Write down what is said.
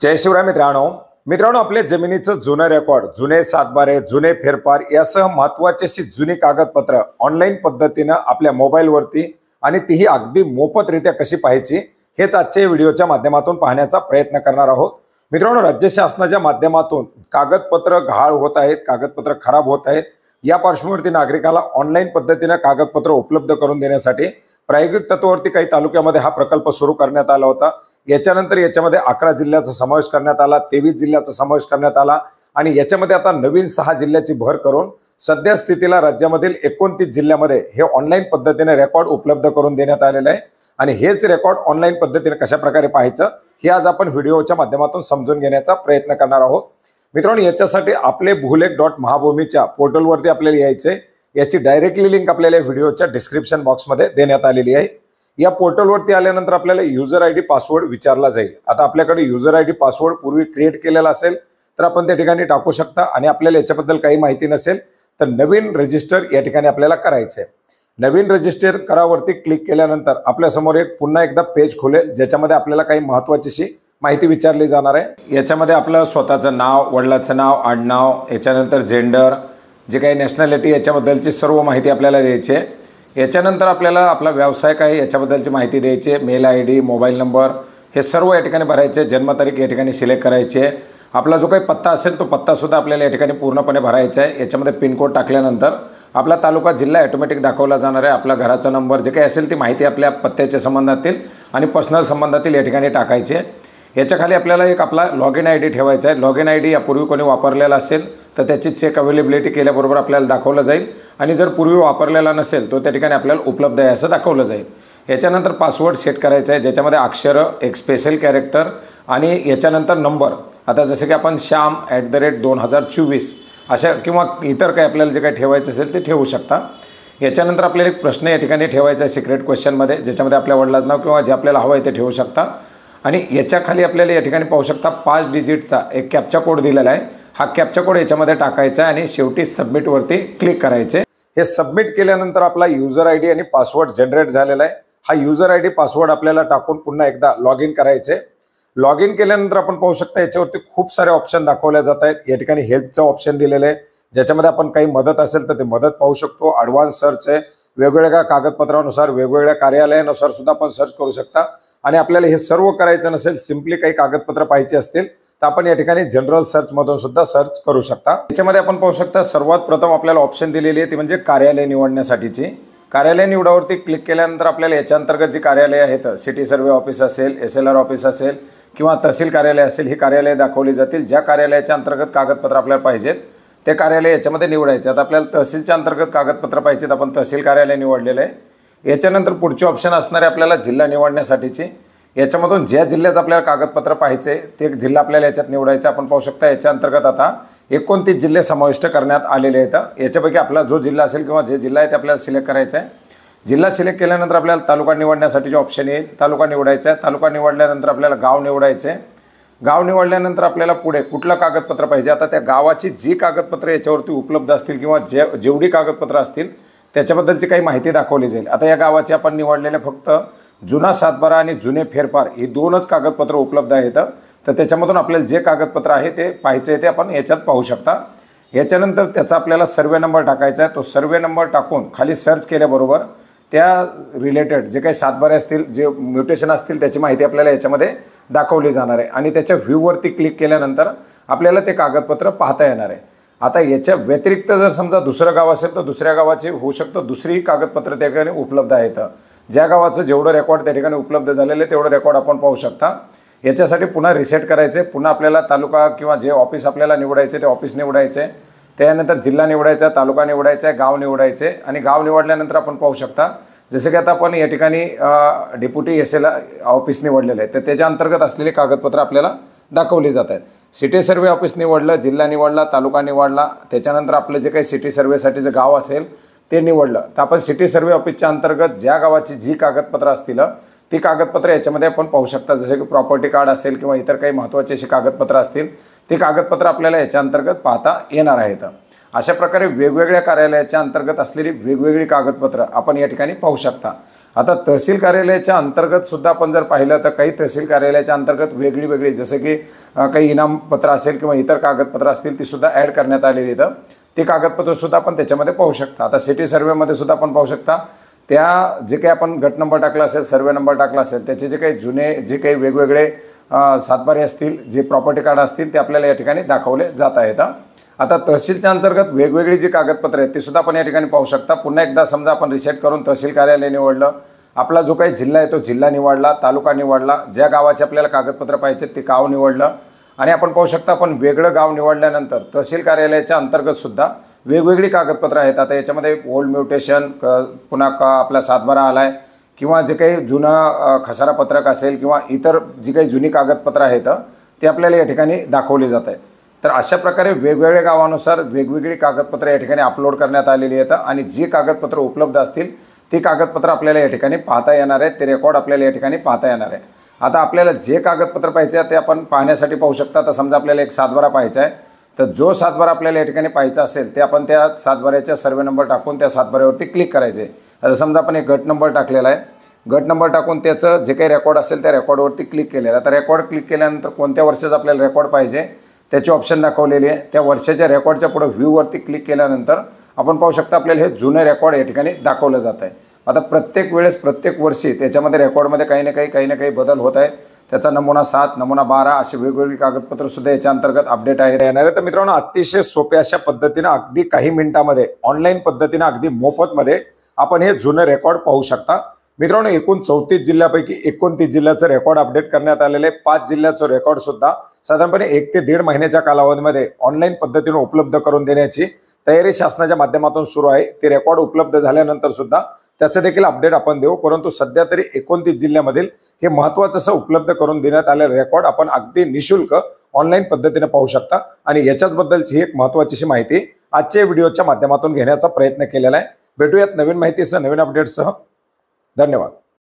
जय शिवराय मित्रांनो आपल्या जमिनीचं जुनं रेकॉर्ड, जुने सातबारे, जुने फेरफार यासह महत्त्वाची अशी जुनी कागदपत्र ऑनलाईन पद्धतीने आपल्या मोबाईलवरती आणि तीही अगदी मोफतरित्या कशी पाहायची हेच आजच्या व्हिडिओच्या माध्यमातून पाहण्याचा प्रयत्न करणार आहोत। मित्रांनो, राज्य शासनाच्या माध्यमातून कागदपत्र गहाळ होत आहेत, कागदपत्र खराब होत आहेत। या पार्श्वभूमीवरती नागरिकाला ऑनलाईन पद्धतीने कागदपत्र उपलब्ध करून देण्यासाठी प्रायोगिक तत्वावरती काही तालुक्यामध्ये हा प्रकल्प सुरू करण्यात आला होता। याच्यानंतर याच्यामध्ये 11 जिल्ह्याचा समावेश करण्यात आला, 23 जिल्ह्याचा समावेश करण्यात आला आणि याच्यामध्ये आता नवीन 6 जिल्ह्याची भर करून सध्या स्थितीला राज्यामधील 29 जिल्ह्यामध्ये हे ऑनलाईन पद्धतीने रेकॉर्ड उपलब्ध करून देण्यात आलेले आहे। आणि हेच रेकॉर्ड ऑनलाईन पद्धतीने कशा प्रकारे पाहायचं हे आज आपण व्हिडिओच्या माध्यमातून समजून घेण्याचा प्रयत्न करणार आहोत। मित्रांनो, याच्यासाठी आपले भूलेख.महाभूमीच्या पोर्टलवरती आपल्याला यायचे, याची डायरेक्टली लिंक आपल्याला व्हिडिओच्या डिस्क्रिप्शन बॉक्समध्ये देण्यात आलेली आहे। या पोर्टलवरती आल्यानंतर आपल्याला युजर आयडी पासवर्ड विचारला जाईल। आता आपल्याकडे युजर आयडी पासवर्ड पूर्वी क्रिएट केलेला असेल तर आपण त्या ठिकाणी टाकू शकता आणि आपल्याला याच्याबद्दल काही माहिती नसेल तर नवीन रजिस्टर या ठिकाणी आपल्याला करायचं आहे। नवीन रजिस्टर करावरती क्लिक केल्यानंतर आपल्या समोर एक पुन्हा एकदा पेज खुलेल, ज्याच्यामध्ये आपल्याला काही महत्त्वाची माहिती विचारली जाणार आहे। याच्यामध्ये आपलं स्वतःचं नाव, वडिलांचं नाव, आडनाव, याच्यानंतर जेंडर, जे काही नॅशनॅलिटी याच्याबद्दलची सर्व माहिती आपल्याला द्यायची आहे। याच्यानंतर आपल्याला आपला व्यवसाय काय याच्याबद्दलची माहिती द्यायची आहे, मेल आयडी, मोबाईल नंबर हे सर्व या ठिकाणी भरायचे, जन्मतारीख या ठिकाणी सिलेक्ट करायची आहे। आपला जो काही पत्ता असेल तो पत्तासुद्धा आपल्याला या ठिकाणी पूर्णपणे भरायचा आहे। याच्यामध्ये पिनकोड टाकल्यानंतर आपला तालुका, जिल्हा ऑटोमॅटिक दाखवला जाणार आहे। आपला घराचा नंबर जे काही असेल ती माहिती आपल्या पत्त्याच्या संबंधातील आणि पर्सनल संबंधातील या ठिकाणी टाकायची आहे। याच्या खाली आपल्याला एक आपला लॉग इन आयडी ठेवायचा आहे। लॉग इन आयडी यापूर्वी कोणी वापरलेला असेल तर त्याची चेक अवेलेबिलिटी केल्याबरोबर आपल्याला दाखवलं जाईल आणि जर पूर्वी वापरलेला नसेल तो त्या ठिकाणी आपल्याला उपलब्ध आहे असं दाखवलं जाईल। याच्यानंतर पासवर्ड सेट करायचा आहे, ज्याच्यामध्ये अक्षरं, एक स्पेशल कॅरेक्टर आणि याच्यानंतर नंबर। आता जसं की आपण श्याम@2024 अशा किंवा इतर काही आपल्याला जे काही ठेवायचं असेल ते ठेवू शकता। याच्यानंतर आपल्याला एक प्रश्न या ठिकाणी ठेवायचा आहे सिक्रेट क्वेश्चनमध्ये, ज्याच्यामध्ये आपल्या वडिलांचं नाव किंवा जे आपल्याला हवं आहे ते ठेवू शकता। आणि याच्या खाली आपल्याला या ठिकाणी पाहू शकता 5 डिजिटचा एक कॅप्चा कोड दिलेला आहे। हा कॅप्चा कोड याच्यामध्ये टाकायचा आहे आणि शेवटी सबमिटवरती क्लिक करायचे। हे सबमिट केल्यानंतर आपला युजर आयडी आणि पासवर्ड जनरेट झालेला आहे। हा युजर आयडी पासवर्ड आपल्याला टाकून पुन्हा एकदा लॉग इन करायचे। लॉग इन केल्यानंतर आपण पाहू शकता याच्यावरती खूप सारे ऑप्शन दाखवले जात आहेत। या ठिकाणी हेल्पचं ऑप्शन दिलेलं आहे, ज्याच्यामध्ये आपण काही मदत असेल तर ते मदत पाहू शकतो। ॲडव्हान्स सर्च आहे, वेगवेगळ्या कागदपत्रानुसार, वेगवेगळ्या कार्यालयानुसार सुद्धा आपण सर्च करू शकता। आणि आपल्याला हे सर्व करायचं नसेल, सिम्पली काही कागदपत्र पाहिजे असतील तर आपण या ठिकाणी जनरल सर्चमधून सुद्धा सर्च करू शकता। याच्यामध्ये आपण पाहू शकता सर्वात प्रथम आपल्याला ऑप्शन दिलेली आहे ती म्हणजे कार्यालय निवडण्यासाठीची। कार्यालय निवडावरती क्लिक केल्यानंतर आपल्याला याच्या अंतर्गत जी कार्यालय आहेत, सिटी सर्वे ऑफिस असेल, SLR ऑफिस असेल किंवा तहसील कार्यालय असेल, ही कार्यालय दाखवली जातील। ज्या कार्यालयाच्या अंतर्गत कागदपत्र आपल्याला पाहिजेत ते कार्यालय याच्यामध्ये निवडायचे। आता आपल्याला तहसीलच्या अंतर्गत कागदपत्र पाहिजेत, आपण तहसील कार्यालय निवडलेलं आहे। याच्यानंतर पुढचे ऑप्शन असणार आहे आपल्याला जिल्हा निवडण्यासाठीचे। याच्यामधून ज्या जिल्ह्यात आपल्याला कागदपत्र पाहिजे ते जिल्हा आपल्याला याच्यात निवडायचं। आपण पाहू शकता याच्या अंतर्गत आता 29 जिल्हे समाविष्ट करण्यात आलेले आहेत। याच्यापैकी आपला जो जिल्हा असेल किंवा जे जिल्हा आहे ते आपल्याला सिलेक्ट करायचं आहे। जिल्हा सिलेक्ट केल्यानंतर आपल्याला तालुका निवडण्यासाठीचे ऑप्शन येईल, तालुका निवडायचा आहे। तालुका निवडल्यानंतर आपल्याला गाव निवडायचं आहे। गाव निवडल्यानंतर आपल्याला पुढे कुठलं कागदपत्र पाहिजे, आता त्या गावाची जी कागदपत्र याच्यावरती उपलब्ध असतील किंवा जेवढी कागदपत्र असतील त्याच्याबद्दलची काही माहिती दाखवली जाईल। आता या गावाची आपण निवडलेले फक्त जुना सातबारा आणि जुने फेरफार ही 2च कागदपत्र उपलब्ध आहेत, तर त्याच्यामधून आपल्याला जे कागदपत्र आहे ते पाहायचे ते आपण याच्यात पाहू शकता। याच्यानंतर त्याचा आपल्याला सर्वे नंबर टाकायचा आहे। तो सर्वे नंबर टाकून खाली सर्च केल्याबरोबर त्या रिलेटेड जे काही सातबारे असतील, जे म्युटेशन असतील त्याची माहिती आपल्याला याच्यामध्ये दाखवली जाणार आहे आणि त्याच्या व्ह्यूवरती क्लिक केल्यानंतर आपल्याला ते कागदपत्र पाहता येणार आहे। आता याच्या व्यतिरिक्त जर समजा दुसरं गाव असेल तर दुसऱ्या गावाचे होऊ शकतं दुसरी कागदपत्र त्या ठिकाणी उपलब्ध आहेत। ज्या गावाचं जेवढं रेकॉर्ड त्या ठिकाणी उपलब्ध झालेलं आहे तेवढं रेकॉर्ड आपण पाहू शकता। याच्यासाठी पुन्हा रिसेट करायचे, पुन्हा आपल्याला तालुका किंवा जे ऑफिस आपल्याला निवडायचे ते ऑफिस निवडायचे। त्यानंतर जिल्हा निवडायचा, तालुका निवडायचा आहे, गाव निवडायचे आणि गाव निवडल्यानंतर आपण पाहू शकता जसं की आता आपण या ठिकाणी डेप्युटी SLR ऑफिस निवडलेलं आहे, तर त्याच्या अंतर्गत असलेले कागदपत्र आपल्याला दाखवली जात आहेत। सिटी सर्वे ऑफिस निवडलं, जिल्हा निवडला, तालुका निवडला, त्याच्यानंतर आपलं जे काही सिटी सर्वेसाठीचं गाव असेल ते निवडलं तर आपण सिटी सर्वे ऑफिसच्या अंतर्गत ज्या गावाची जी कागदपत्र असतील ती कागदपत्र याच्यामध्ये आपण पाहू शकता। जसे की प्रॉपर्टी कार्ड असेल किंवा इतर काही महत्त्वाचे अशी कागदपत्र असतील ती कागदपत्र आपल्याला याच्या अंतर्गत पाहता येणार आहेत। अशा प्रकारे वेगवेगळ्या कार्यालयाच्या अंतर्गत असलेली वेगवेगळी कागदपत्र आपण या ठिकाणी पाहू शकता। आता तहसील कार्यालयाच्या अंतर्गत सुद्धा आपण जर पाहिलं तर काही तहसील कार्यालयाच्या अंतर्गत वेगळी वेगळी जसं की काही इनामपत्र असेल किंवा इतर कागदपत्र असतील ती सुद्धा ॲड करण्यात आलेली इथं ती कागदपत्र सुद्धा आपण त्याच्यामध्ये पाहू शकता। आता सिटी सर्वेमध्ये सुद्धा आपण पाहू शकता त्या जे काही आपण गट नंबर टाकला असेल, सर्वे नंबर टाकला असेल, त्याचे जे काही जुने जे काही वेगवेगळे सातबारे असतील, जे प्रॉपर्टी कार्ड असतील ते आपल्याला या ठिकाणी दाखवले जात आहेत। आता तहसीलच्या अंतर्गत वेगवेगळी जी कागदपत्र आहेत ती सुद्धा आपण या ठिकाणी पाहू शकता। पुन्हा एकदा समजा आपण रिसेट करून तहसील कार्यालय निवडलं, आपला जो काही जिल्हा आहे तो जिल्हा निवडला, तालुका निवडला, ज्या गावाचे आपल्याला कागदपत्र पाहिजे ते गाव निवडलं आणि आपण पाहू शकता आपण वेगळं गाव निवडल्यानंतर तहसील कार्यालयाच्या अंतर्गत सुद्धा वेगवेगळी कागदपत्र आहेत। आता याच्यामध्ये ओल्ड म्युटेशन, पुन्हा आपला सातबारा आलाय किंवा जे काही जुनं खसारा पत्रक असेल किंवा इतर जी काही जुनी कागदपत्र आहेत ते आपल्याला या ठिकाणी दाखवली जात आहे। तर अशा प्रकारे वेगवेगळ्या गावानुसार वेगवेगळी कागदपत्र या ठिकाणी अपलोड करण्यात आलेली आहेत आणि जी कागदपत्र उपलब्ध असतील ती कागदपत्र आपल्याला या ठिकाणी पाहता येणार आहेत, ते रेकॉर्ड आपल्याला या ठिकाणी पाहता येणार आहे। आता आपल्याला जे कागदपत्र पाहिजे ते आपण पाहण्यासाठी पाहू शकता। तर समजा आपल्याला एक सातबारा पाहायचा आहे, तर जो सातबारा आपल्याला या ठिकाणी पाहायचा असेल ते आपण त्या सातबाऱ्याच्या सर्वे नंबर टाकून त्या सातबाऱ्यावरती क्लिक करायचे। आता समजा आपण एक गट नंबर टाकलेला आहे, गट नंबर टाकून त्याचं जे काही रेकॉर्ड असेल त्या रेकॉर्डवरती क्लिक केलेलं आहे। तर रेकॉर्ड क्लिक केल्यानंतर कोणत्या वर्षाचं आपल्याला रेकॉर्ड पाहिजे त्याची ऑप्शन दाखवलेली आहे। त्या वर्षाच्या रेकॉर्डच्या पुढे व्ह्यूवरती क्लिक केल्यानंतर आपण पाहू शकता आपल्याला हे जुने रेकॉर्ड या ठिकाणी दाखवलं जात आहे। आता प्रत्येक वेळेस प्रत्येक वर्षी त्याच्यामध्ये रेकॉर्डमध्ये काही ना काही बदल होत आहेत। त्याचा नमुना 7, नमुना 12 अशी वेगवेगळी कागदपत्र सुद्धा याच्या अंतर्गत अपडेट येणार आहे। तर मित्रांनो अतिशय सोप्या अशा पद्धतीने अगदी काही मिनिटांमध्ये ऑनलाईन पद्धतीने अगदी मोफतमध्ये आपण हे जुने रेकॉर्ड पाहू शकता। मित्रांनो एकूण 34 जिल्ह्यापैकी 29 जिल्ह्याचं रेकॉर्ड अपडेट करण्यात आलेले आहे। 5 जिल्ह्याचं रेकॉर्ड सुद्धा साधारणपणे 1 ते 1.5 महिन्याच्या कालावधीमध्ये ऑनलाईन पद्धतीने उपलब्ध करून देण्याची तयारी शासनाच्या माध्यमातून सुरू आहे। ते रेकॉर्ड उपलब्ध झाल्यानंतर सुद्धा त्याचं देखील अपडेट आपण देऊ, परंतु सध्या तरी 29 जिल्ह्यामधील हे महत्त्वाचं असं उपलब्ध करून देण्यात आलेलं रेकॉर्ड आपण अगदी निशुल्क ऑनलाईन पद्धतीने पाहू शकता आणि याच्याच बद्दलची एक महत्त्वाची माहिती आजच्या व्हिडिओच्या माध्यमातून घेण्याचा प्रयत्न केलेला आहे। भेटूयात नवीन माहितीसह, नवीन अपडेटसह। धन्यवाद।